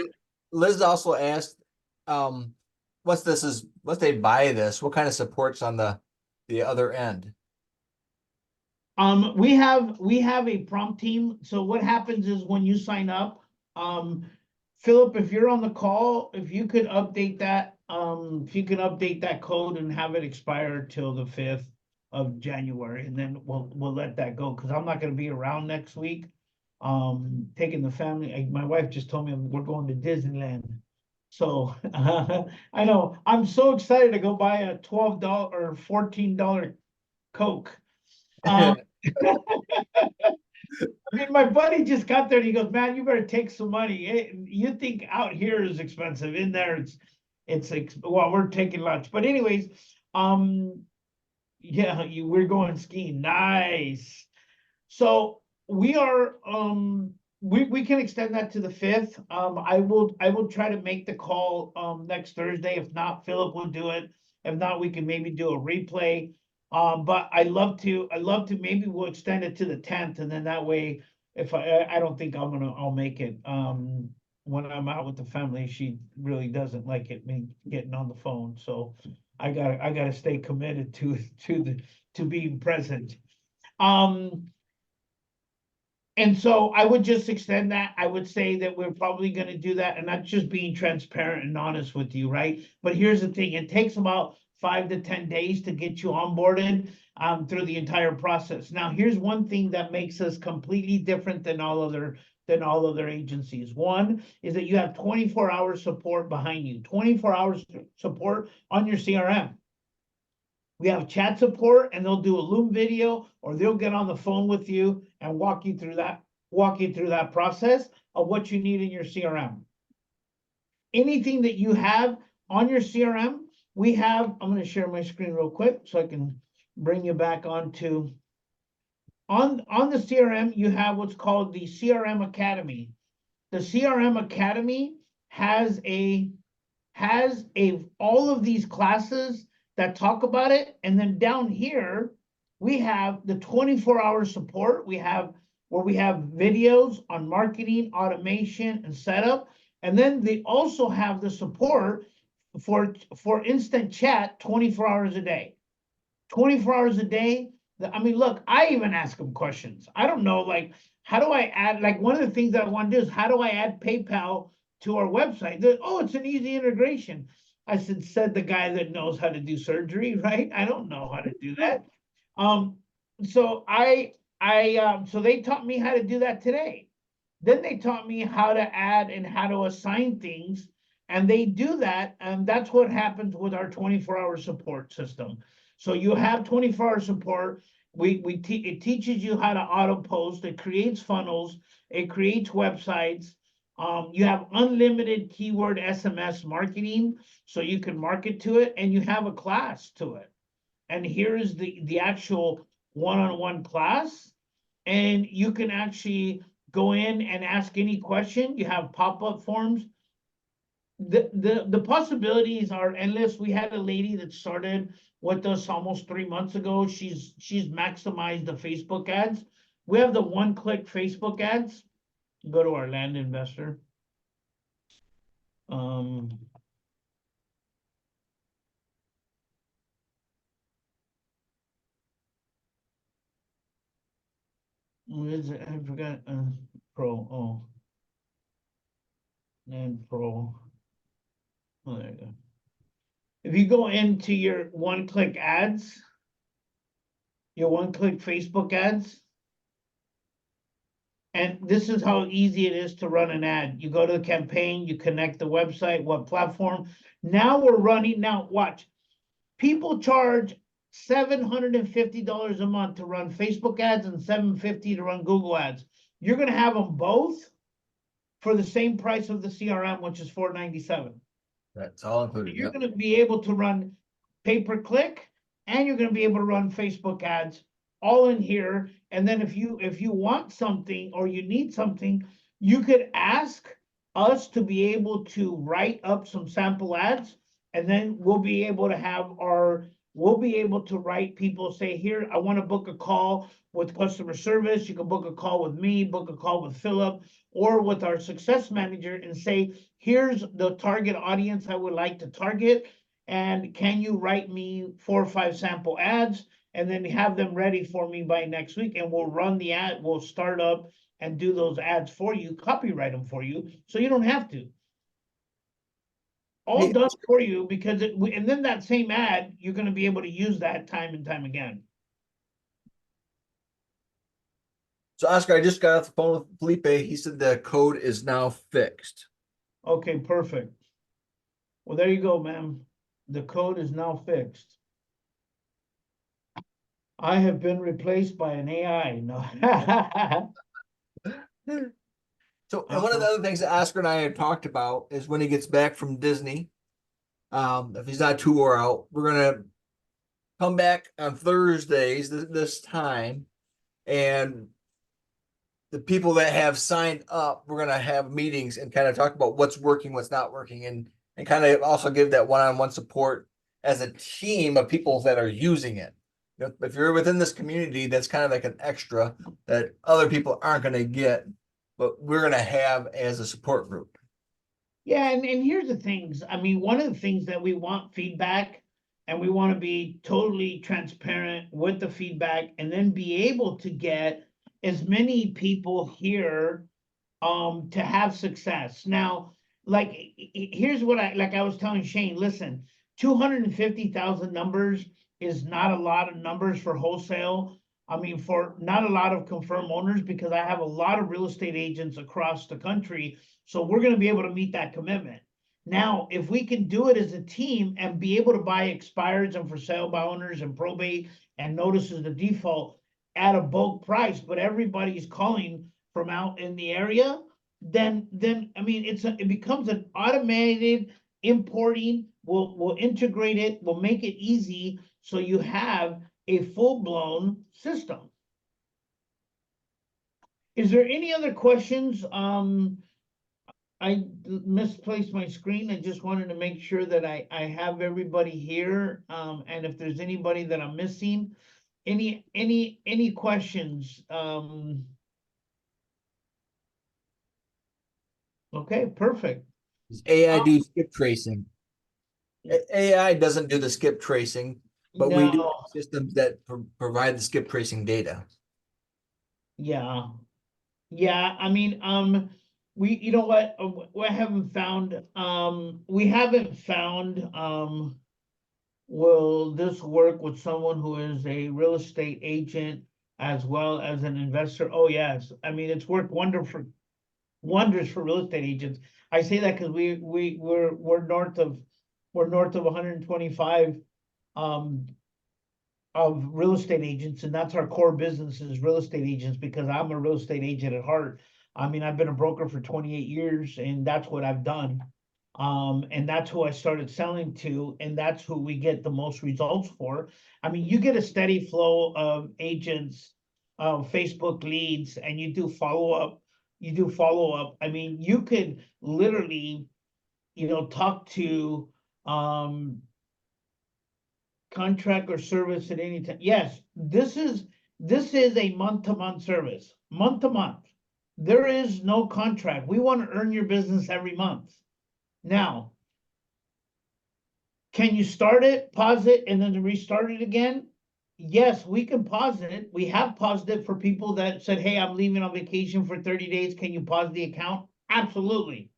Liz also asked, once they buy this, what kind of support's on the other end? We have a prompt team. So what happens is when you sign up, Philip, if you're on the call, if you could update that code and have it expire till the 5th of January, and then we'll let that go, because I'm not gonna be around next week. Taking the family, my wife just told me we're going to Disneyland. So I know, I'm so excited to go buy a $12 or $14 Coke. I mean, my buddy just got there and he goes, man, you better take some money. You think out here is expensive. In there, well, we're taking lunch. But anyways, yeah, we're going skiing. Nice. So we are, we can extend that to the 5th. I will try to make the call, next Thursday. If not, Philip will do it. If not, we can maybe do a replay. But I'd love to, maybe we'll extend it to the 10th, and then that way, if I don't think I'll make it. When I'm out with the family, she really doesn't like me getting on the phone, so I gotta stay committed to being present. And so I would just extend that. I would say that we're probably gonna do that, and that's just being transparent and honest with you, right? But here's the thing, it takes about 5 to 10 days to get you onboarded through the entire process. Now, here's one thing that makes us completely different than all other agencies. One is that you have 24-hour support behind you, 24 hours support on your CRM. We have chat support, and they'll do a Loom video, or they'll get on the phone with you and walk you through that process of what you need in your CRM. Anything that you have on your CRM, I'm going to share my screen real quick so I can bring you back onto, on the CRM, you have what's called the CRM Academy. The CRM Academy has all of these classes that talk about it. And then down here, we have the 24-hour support. We have videos on marketing, automation, and setup. And then they also have the support for instant chat 24 hours a day. 24 hours a day. I mean, look, I even ask them questions. I don't know, like, how do I add, like, one of the things that I want to do is, how do I add PayPal to our website? Oh, it's an easy integration. I said the guy that knows how to do surgery, right? I don't know how to do that. So so they taught me how to do that today. Then they taught me how to add and how to assign things, and they do that, and that's what happens with our 24-hour support system. So you have 24-hour support. It teaches you how to auto post. It creates funnels. It creates websites. You have unlimited keyword SMS marketing, so you can market to it, and you have a class to it. And here is the actual one-on-one class, and you can actually go in and ask any question. You have pop-up forms. The possibilities are endless. We had a lady that started with us almost 3 months ago. She's maximized the Facebook ads. We have the one-click Facebook ads. Go to our land investor. What is it? I forgot. Pro. Oh. And Pro. Oh, there you go. if you go into your one-click ads, your one-click Facebook ads, and this is how easy it is to run an ad. You go to the campaign, you connect the website, what platform. Now we're running, now watch. People charge $750 a month to run Facebook ads and $750 to run Google ads. You're gonna have them both for the same price of the CRM, which is $497. That's all included. You're Yep. gonna be able to run pay-per-click, and you're gonna be able to run Facebook ads all in here. And then if you want something or you need something, you could ask us to be able to write up some sample ads, and then we'll be able to write people, say, here, I want to book a call with customer service. You can book a call with me, book a call with Philip, or with our success manager, and say, here's the target audience I would like to target, and can you write me 4 or 5 sample ads, and then have them ready for me by next week, and we'll run the ad, we'll start up and do those ads for you, copyright them for you, so you don't have to. All Hey, done for you, because and then that same ad, you're gonna be able to use that time and time again. So Oscar, I just got off the phone with Felipe. He said the code is now fixed. Okay, perfect. Well, there you go, ma'am. The code is now fixed. I have been replaced by an AI. No. So, and one of the other things that Oscar and I had talked about is when he gets back from Disney, if he's not too wore out, we're gonna come back on Thursdays this time, and the people that have signed up, we're gonna have meetings and kind of talk about what's working, what's not working, and kind of also give that one-on-one support as a team of people that are using it. You know, if you're within this community, that's kind of like an extra that other people aren't gonna get, but we're gonna have as a support group. Yeah, and here's the things. I mean, one of the things that we want feedback, and we want to be totally transparent with the feedback, and then be able to get as many people here to have success. Now, like here's what I was telling Shane, listen, 250,000 numbers is not a lot of numbers for wholesale. I mean, for not a lot of confirmed owners, because I have a lot of real estate agents across the country. So we're going to be able to meet that commitment. Now, if we can do it as a team and be able to buy expireds and for sale by owners and probate and notices of default at a bulk price, but everybody's calling from out in the area, then I mean, it becomes an automated importing. We'll integrate it, we'll make it easy, so you have a full-blown system. Is there any other questions? I misplaced my screen. I just wanted to make sure that I have everybody here. And if there's anybody that I'm missing, any questions? Okay, perfect. Does AI do skip tracing? AI doesn't do the skip tracing, but we do No, have systems that provide the skip tracing data. yeah, yeah. I mean, you know what? We haven't found. We haven't found. Will this work with someone who is a real estate agent as well as an investor? Oh yes. I mean, it's worked wonders for real estate agents. I say that because we're north of 125 of real estate agents, and that's our core business is real estate agents, because I'm a real estate agent at heart. I mean, I've been a broker for 28 years, and that's what I've done. And that's who I started selling to, and that's who we get the most results for. I mean, you get a steady flow of agents, Facebook leads, and you do follow up. I mean, you could literally, talk to contract or service at any time. Yes, this is a month-to-month service, month to month. There is no contract. We want to earn your business every month. Now, can you start it, pause it, and then restart it again? Yes, we can pause it. We have paused it for people that said, hey, I'm leaving on vacation for 30 days. Can you pause the account? Absolutely.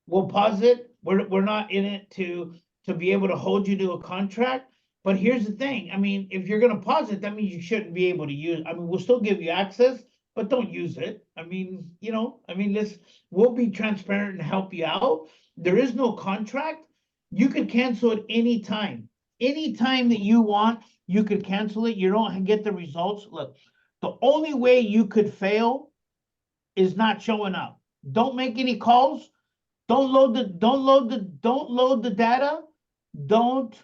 We'll pause it. We're not in it to to be able to hold you to a contract. But here's the thing, I mean, if you're gonna pause it, that means you shouldn't be able to use, I mean, we'll still give you access, but don't use it. I mean, we'll be transparent and help you out. There is no contract. You could cancel it anytime. Anytime that you want, you could cancel it. You don't get the results. Look, the only way you could fail is not showing up. Don't make any calls. Don't load the data. Don't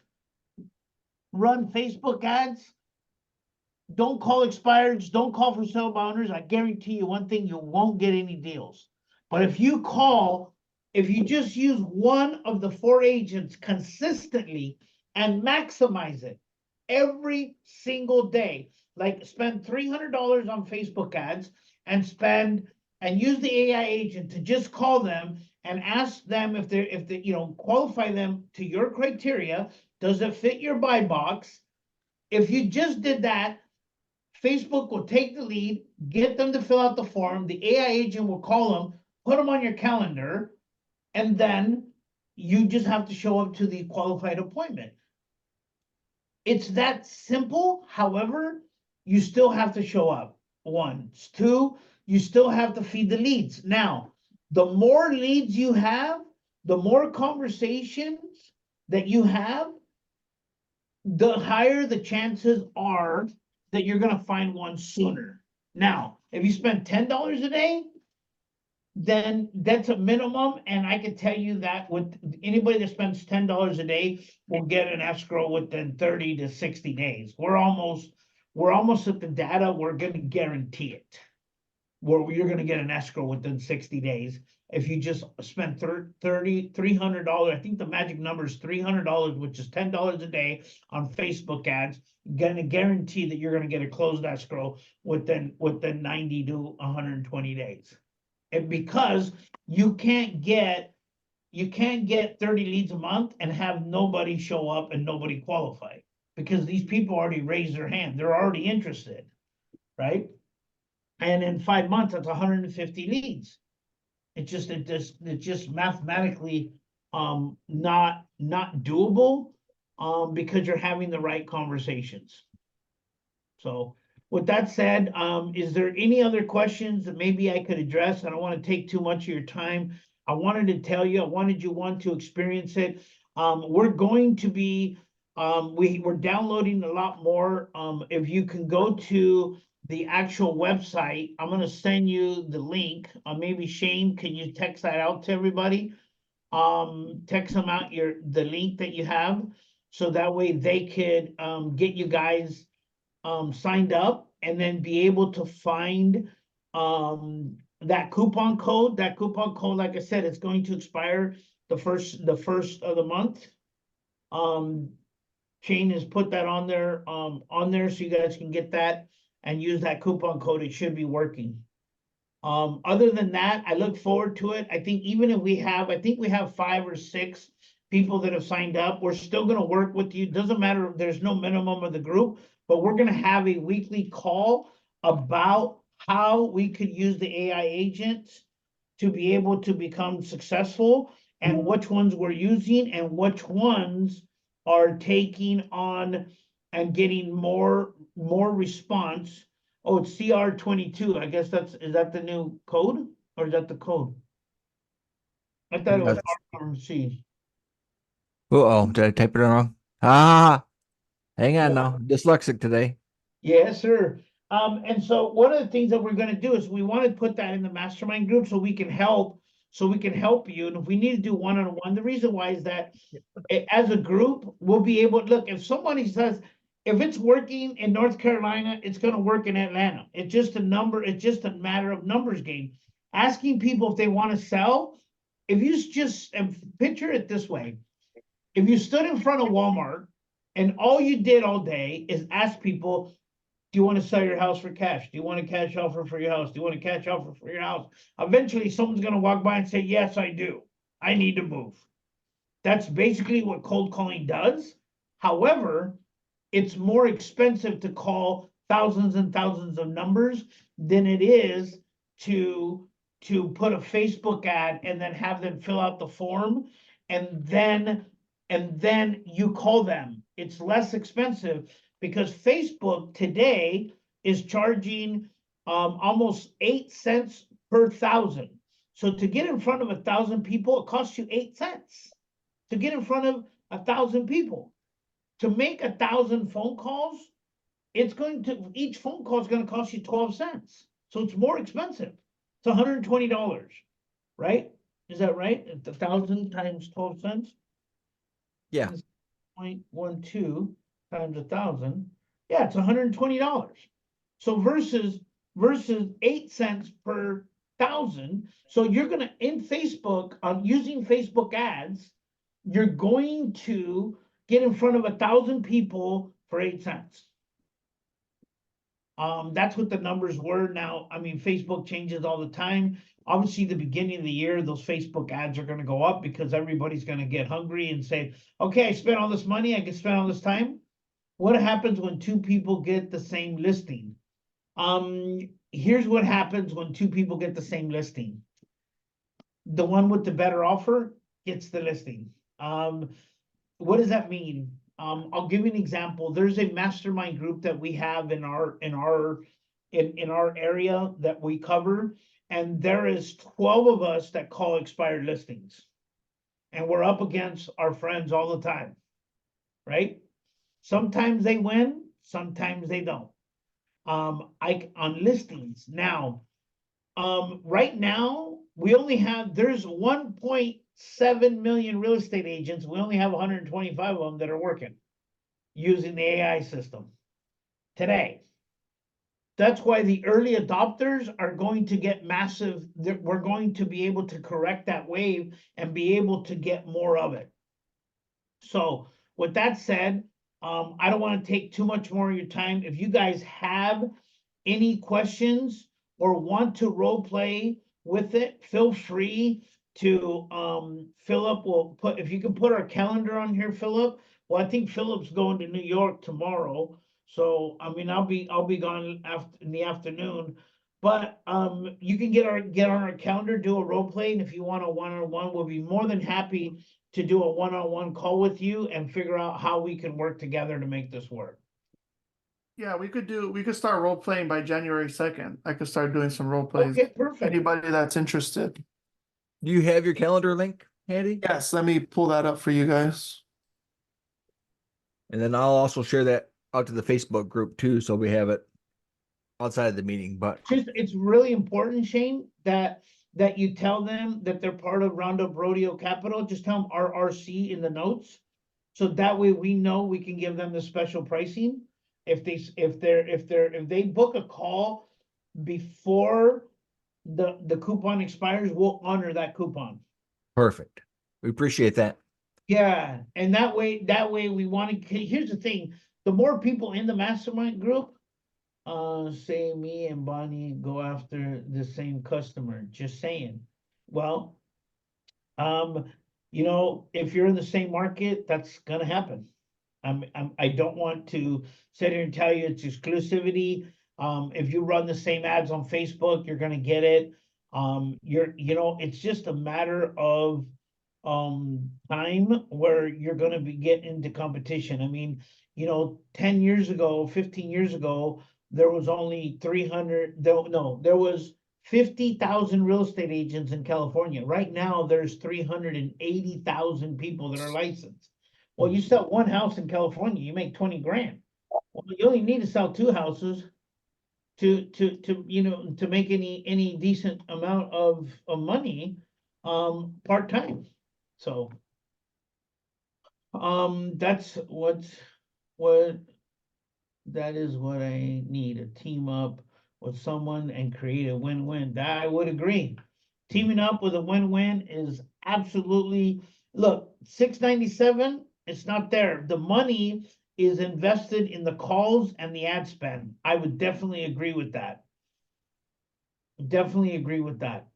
run Facebook ads. Don't call expireds. Don't call for sale by owners. I guarantee you one thing, you won't get any deals. But if you just use one of the 4 agents consistently and maximize it every single day, like spend $300 on Facebook ads and use the AI agent to just call them and ask them if they qualify them to your criteria. Does it fit your buy box? If you just did that, Facebook will take the lead, get them to fill out the form. The AI agent will call them, put them on your calendar, and then you just have to show up to the qualified appointment. It's that simple. However, you still have to show up. 1. 2, you still have to feed the leads. Now, the more leads you have, the more conversations that you have, the higher the chances are that you're going to find one sooner. Now, if you spend $10 a day, then that's a minimum. And I can tell you that with anybody that spends $10 a day will get an escrow within 30 to 60 days. We're almost at the data. We're going to guarantee it. Where you're going to get an escrow within 60 days. If you just spend $300, I think the magic number is $300, which is $10 a day on Facebook ads, going to guarantee that you're going to get a closed escrow within 90 to 120 days. And because you can't get 30 leads a month and have nobody show up and nobody qualify, because these people already raised their hand. They're already interested, right? And in 5 months, that's 150 leads. It's just mathematically not doable because you're having the right conversations. So with that said, is there any other questions that maybe I could address? I don't want to take too much of your time. I wanted to tell you, I wanted you to experience it. We're going to be, we're downloading a lot more. If you can go to the actual website, I'm going to send you the link. Maybe Shane, can you text that out to everybody? Text them out the link that you have, so that way they could get you guys signed up and then be able to find that coupon code. That coupon code, like I said, it's going to expire the first of the month. Shane has put that on there so you guys can get that and use that coupon code. It should be working. Other than that, I look forward to it. I think even if we have 5 or 6 people that have signed up, we're still going to work with you. Doesn't matter, there's no minimum of the group, but we're going to have a weekly call about how we could use the AI agents to be able to become successful, and which ones we're using and which ones are taking on and getting more response. Oh, it's CR22. I guess is that the new code, or is that the code? I thought it was RMC. Uh-oh, did I type it wrong? Hang on now. Dyslexic today. Yes, sir. And so one of the things that we're going to do is we want to put that in the mastermind group so we can help you. And if we need to do one-on-one, the reason why is that as a group, we'll be able to look, if somebody says, if it's working in North Carolina, it's going to work in Atlanta. It's just a matter of numbers game. Asking people if they want to sell, if you just picture it this way, if you stood in front of Walmart and all you did all day is ask people, do you want to sell your house for cash? Do you want a cash offer for your house? Do you want a cash offer for your house? Eventually, someone's going to walk by and say, yes, I do. I need to move. That's basically what cold calling does. However, it's more expensive to call thousands and thousands of numbers than it is to put a Facebook ad and then have them fill out the form and then and then you call them. It's less expensive because Facebook today is charging almost 8 cents per thousand. So to get in front of 1,000 people, it costs you 8 cents to get in front of 1,000 people. To make 1,000 phone calls, each phone call is going to cost you 12 cents. So it's more expensive. It's $120, right? Is that right? 1,000 times 12 cents? Yeah. 0.12 times 1,000. Yeah, it's $120. So versus 8 cents per thousand. So you're gonna in Facebook using Facebook ads, you're going to get in front of 1,000 people for 8 cents. That's what the numbers were. Now, I mean, Facebook changes all the time. Obviously, the beginning of the year, those Facebook ads are going to go up because everybody's going to get hungry and say, okay, I spent all this money, I can spend all this time. What happens when two people get the same listing? Here's what happens when two people get the same listing. The one with the better offer gets the listing. What does that mean? I'll give you an example. There's a mastermind group that we have in our area that we cover, and there is 12 of us that call expired listings, and we're up against our friends all the time, right? Sometimes they win, sometimes they don't. On listings now, right now we only have there's 1.7 million real estate agents. We only have 125 of them that are working using the AI system today. That's why the early adopters are going to get massive. We're going to be able to correct that wave and be able to get more of it. So with that said, I don't want to take too much more of your time. If you guys have any questions or want to role play with it, feel free to Philip will put, if you can put our calendar on here, Philip. Well, I think Philip's going to New York tomorrow. So I mean I'll be gone in the afternoon. But you can get on our calendar, do a role play, and if you want a one-on-one, we'll be more than happy to do a one-on-one call with you and figure out how we can work together to make this work. Yeah, we could start role playing by January 2nd. I could start doing some role plays. Okay, perfect. Anybody that's interested. Do you have your calendar link handy? Yes, let me pull that up for you guys. And then I'll also share that out to the Facebook group too, so we have it outside of the meeting. But It's really important, Shane, that you tell them that they're part of Roundup Rodeo Capital. Just tell them RRC in the notes. So that way we know we can give them the special pricing. If they book a call before the coupon expires, we'll honor that coupon. perfect. We appreciate that. Yeah, and that way we want to, here's the thing, the more people in the mastermind group, say me and Bonnie go after the same customer, just saying. Well, you know, if you're in the same market, that's gonna happen. I don't want to sit here and tell you it's exclusivity. If you run the same ads on Facebook, you're gonna get it. You know, it's just a matter of time where you're gonna be getting into competition. I mean, you know, 10 years ago, 15 years ago, there was only 300, there was 50,000 real estate agents in California. Right now, there's 380,000 people that are licensed. Well, you sell one house in California, you make 20 grand. Well, you only need to sell two houses to you know, to make any decent amount of money part-time. So that's what that is what I need, a team up with someone and create a win-win. That I would agree. Teaming up with a win-win is absolutely, look, 697, it's not there. The money is invested in the calls and the ad spend. I would definitely agree with that. Definitely agree with that.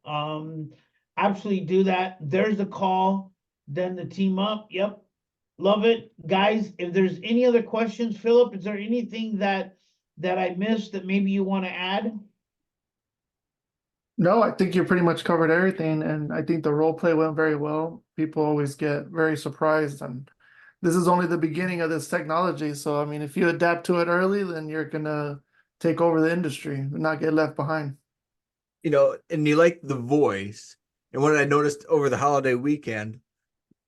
Absolutely do that. There's the call, then the team up. Yep. Love it. Guys, if there's any other questions, Philip, is there anything that I missed that maybe you want to add? No, I think you pretty much covered everything, and I think the role play went very well. People always get very surprised, and this is only the beginning of this technology. So, I mean, if you adapt to it early, then you're gonna take over the industry and not get left behind. You know, and you like the voice. And what I noticed over the holiday weekend,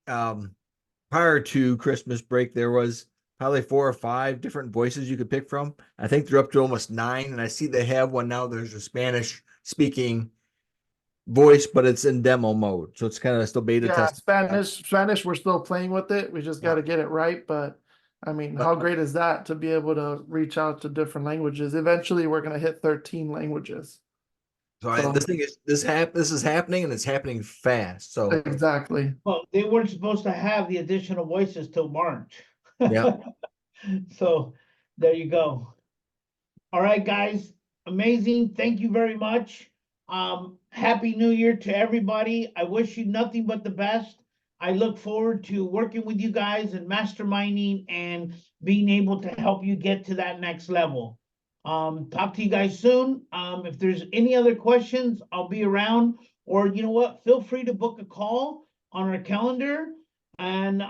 prior to Christmas break, there was probably 4 or 5 different voices you could pick from. I think they're up to almost 9, and I see they have one now. There's a Spanish speaking voice, but it's in demo mode, so it's kind of still beta Yeah, testing. Spanish, we're still playing with it. We just got to get it right. But I mean, But- how great is that to be able to reach out to different languages? Eventually, we're gonna hit 13 languages. So this is happening, and it's happening fast. So Exactly. Well, they weren't supposed to have the additional voices till March. Yeah. So there you go. All right, guys, amazing. Thank you very much. Happy New Year to everybody. I wish you nothing but the best. I look forward to working with you guys and masterminding and being able to help you get to that next level. Talk to you guys soon. If there's any other questions, I'll be around. Or you know what? Feel free to book a call on our calendar, and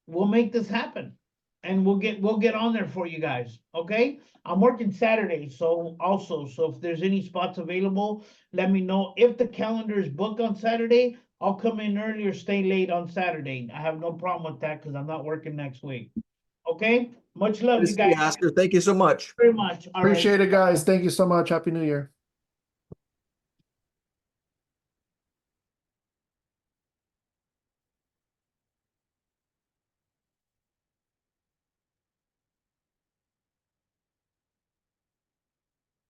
we'll make this happen. And we'll get on there for you guys. Okay. I'm working Saturday, so if there's any spots available, let me know. If the calendar is booked on Saturday, I'll come in early or stay late on Saturday. I have no problem with that because I'm not working next week. Okay, much love, you guys. Oscar, thank you so much. Very much. All right. Appreciate it, guys. Thank you so much. Happy New Year.